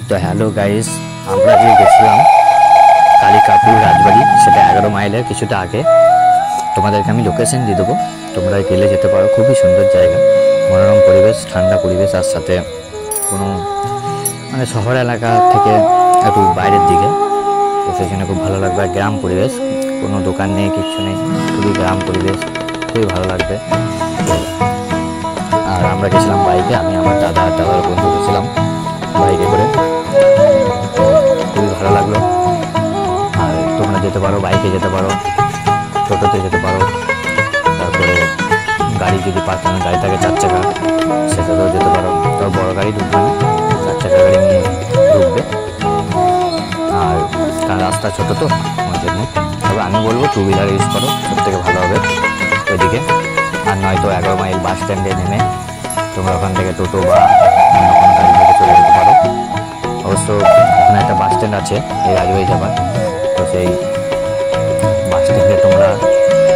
তো hello guys, আমরা যে গেছিলাম কালিকাপুর রাজবাড়ি, সেটা 11 মাইলের কিছুটা আগে। তোমাদেরকে আমি লোকেশন দিয়ে দেবো, তোমরা গেলে যেতে পারো। খুবই সুন্দর জায়গা, মনোরম পরিবেশ, ঠান্ডা পরিবেশ, আর সাথে কোনো মানে শহর এলাকা থেকে একটু বাইরের দিকে, তো সেই জন্য খুব ভালো লাগবে। আর গ্রাম পরিবেশ, কোনো দোকান নেই, কিচ্ছু নেই, খুবই গ্রাম পরিবেশ, খুবই ভালো লাগবে। আর আমরা গেছিলাম বাইকে, আমি আমার দাদা দাদার বন্ধু গেছিলাম বাইকে করে, খুবই ভালো লাগলো। আর তোমরা যেতে পারো, বাইকে যেতে পারো, টোটোতে যেতে পারো, তারপরে গাড়ি যদি পাঠানো গাড়ি থাকে 4 চাকা, সেটাতেও যেতে পারো। তবে বড় গাড়ি ঢুকবে না, 4 চাকা গাড়ি নিয়ে ঢুকবে। আর কারণ রাস্তা ছোটো তো আমার জন্য, তবে আমি বলবো 2 হুইলার ইউজ করো, সব থেকে ভালো হবে ওইদিকে। আর নয়তো 11 মাইল বাস স্ট্যান্ডে নেমে তোমরা ওখান থেকে টোটো বা অন্য কোনো গাড়ি থেকে চলে যেতে পারো। অবশ্য ওখানে একটা বাস স্ট্যান্ড আছে এই রাজবাড়ি যাবার, তো সেই বাস স্ট্যান্ডে তোমরা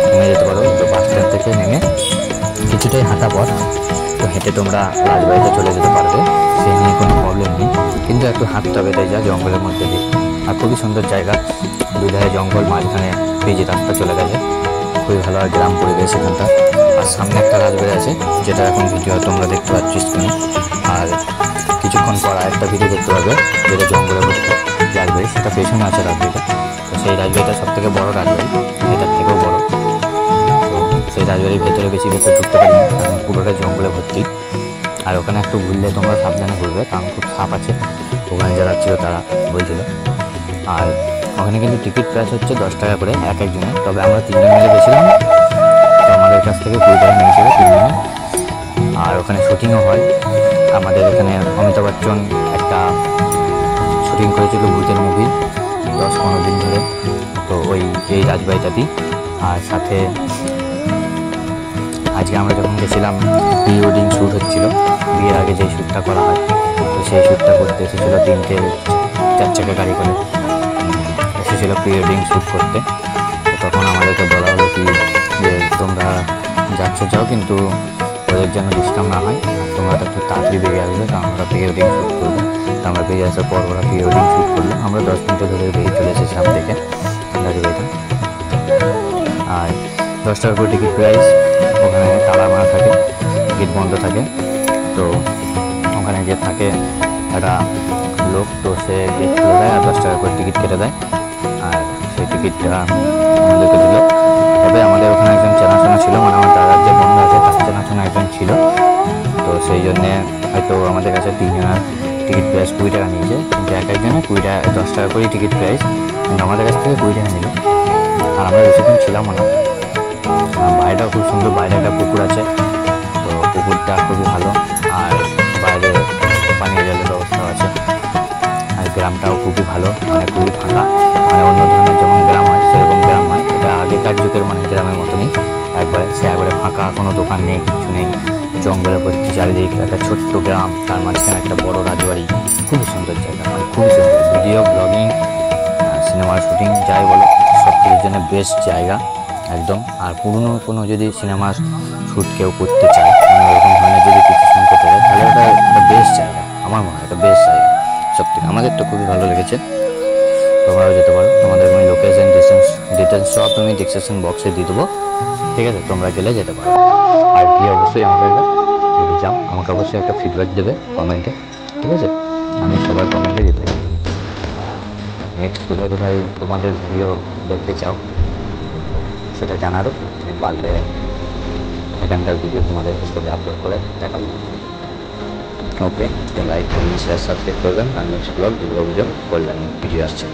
নেমে যেতে পারো। তো বাস স্ট্যান্ড থেকে নেমে কিছুটাই হাঁটা পথ, তো হেঁটে তোমরা রাজবাড়িতে চলে যেতে পারবে, সেই নিয়ে কোনো প্রবলেম নেই। কিন্তু একটু হাঁটতে হবে, তাই যা জঙ্গলের মধ্যে দিয়ে। আর খুবই সুন্দর জায়গা, দুধারে জঙ্গল, মাঝখানে পিচি রাস্তা চলে গেছে, খুবই ভালো। আর গ্রাম পরিবেশ এখানটা। আর সামনে একটা রাজবাড়ি আছে, যেটা এখন ভিডিও তোমরা দেখতে পাচ্ছ স্ক্রিনে। আর কিছুক্ষণ পর আরেকটা ভিডিও দেখতে পাবে, যেটা জঙ্গলের মধ্যে রাজবাড়ি, সেটা পেছনে আছে রাজবাড়িটা। তো সেই রাজবাড়িটা সব থেকে বড়ো রাজবাড়ি, এটার থেকেও বড়ো। তো সেই রাজবাড়ির ভেতরে বেশি ভেতরে ঢুকতে পারি, কারণ পুরোটা জঙ্গলে ভর্তি। আর ওখানে একটু ঘুরলে তোমরা সাবধানে ঘুরবে, কারণ খুব সাপ আছে, ওখানে যারা ছিল তারা বলছিল। আর ওখানে কিন্তু টিকিট প্রাইস হচ্ছে 10 টাকা করে এক একজনের। তবে আমরা 3 জন মিলে গেছিলাম, তো আমাদের কাছ থেকে 20 টাকা নিয়েছিল 3 জনে। আর ওখানে শুটিংও হয়। আমাদের এখানে অমিতাভ বচ্চন একটা শুটিং করেছিল ভূতের মুভি 10-15 দিন ধরে, তো এই রাজবাড়িটাতেই। আর সাথে আজকে আমরা যখন গেছিলাম, প্রি ওয়েডিং শ্যুট হচ্ছিল, বিয়ের আগে যে শ্যুটটা করা হয়, তো সেই শ্যুটটা করতে এসেছিলো 3টে 4 চাকা গাড়ি করে এসেছিলো প্রি ওয়েডিং শ্যুট করতে। তো তখন আমাদেরকে বলা হলো কি যে তোমরা যাও, কিন্তু ওদের যেন ডিস্টার্ব না হয়, তোমরা একটু তাড়াতাড়ি বেরিয়ে আসবে, কারণ আমরা প্রি ওয়েডিং শ্যুট করবো। তো আমরা বেরিয়ে আসার পর ওরা প্রি ওয়েডিং শ্যুট করলো। আমরা 10 মিনিটের ধরে বেরিয়ে চলে এসেছিলাম থেকে রাজবাড়িটা। আর 10 টাকা করে টিকিট প্রাইস, ওখানে তালা মারা থাকে, গেট বন্ধ থাকে। তো ওখানে যে থাকে একটা লোক, তো সে গেট খুলে দেয় আর 10 টাকা করে টিকিট কেটে দেয়। আর সেই টিকিটটা আমাদেরকে দিল। তবে আমাদের ওখানে একজন চেনাশোনা ছিল, মানে আমার দাদার যে বন্ধু আছে তার চেনাশোনা একজন ছিল, তো সেই জন্যে হয়তো আমাদের কাছে 3 জনের টিকিট প্রাইস 20 টাকা নিয়েছে। কিন্তু এক একজনে 10 টাকা করেই টিকিট প্রাইস, কিন্তু আমাদের কাছ থেকে 20 টাকা নিল। আর আমরা বেশিক্ষণ ছিলাম না। বাইরেটাও খুব সুন্দর, বাইরে একটা পুকুর আছে, তো পুকুরটা খুবই ভালো। আর বাইরে পানীয় জলের ব্যবস্থাও আছে। আর গ্রামটাও খুবই ভালো, মানে খুবই ফাঁকা, মানে অন্য ধরনের যেমন গ্রাম হয় সেরকম গ্রাম হয়। এটা আগেকার যুগের মানে গ্রামের মতনই, একবারে ফাঁকা, কোনো দোকান নেই, কিছু নেই, জঙ্গলে ভর্তি চারিদিক, একটা ছোট্ট গ্রাম, তার মাঝখানে একটা বড় রাজবাড়ি। খুবই সুন্দর জায়গা, মানে খুবই সুন্দর। ভিডিও, ব্লগিং, সিনেমার শুটিং যাই বলো, সব কিছুর জন্য বেস্ট জায়গা একদম। আর পুরনো কোনো যদি সিনেমার শ্যুট কেউ করতে চায়, মানে এরকম ধরনের যদি কিছু শুট করতে চায়, তাহলে ওটা একটা বেস্ট জায়গা, আমার মনে হয় একটা বেস্ট জায়গা সত্যি। আমাদের তো খুবই ভালো লেগেছে, তোমরাও যেতে পারো। তোমাদের আমি লোকেশন ডিটেলস সব তুমি ডিসক্রিপশন বক্সে দিয়ে দেবো, ঠিক আছে? তোমরা গেলে যেতে পারো। আর কি অবশ্যই আমাকে যদি যাও, আমাকে অবশ্যই একটা ফিডব্যাক দেবে কমেন্টে, ঠিক আছে? আমি সবার কমেন্টে দিতে পারি। নেক্সট কোথায় তোমাদের ভিডিও দেখতে চাও সেটা জানারও, তুমি পারলে এখানকার ভিডিও তোমাদের সাথে আপলোড করে দেখাবো। ওকে, লাইক, কমেন্ট, শেয়ার, সাবস্ক্রাইব করবেন। আর নেক্সট ব্লগ দুর্গা পুজো কল্যাণ ভিডিও আসছে।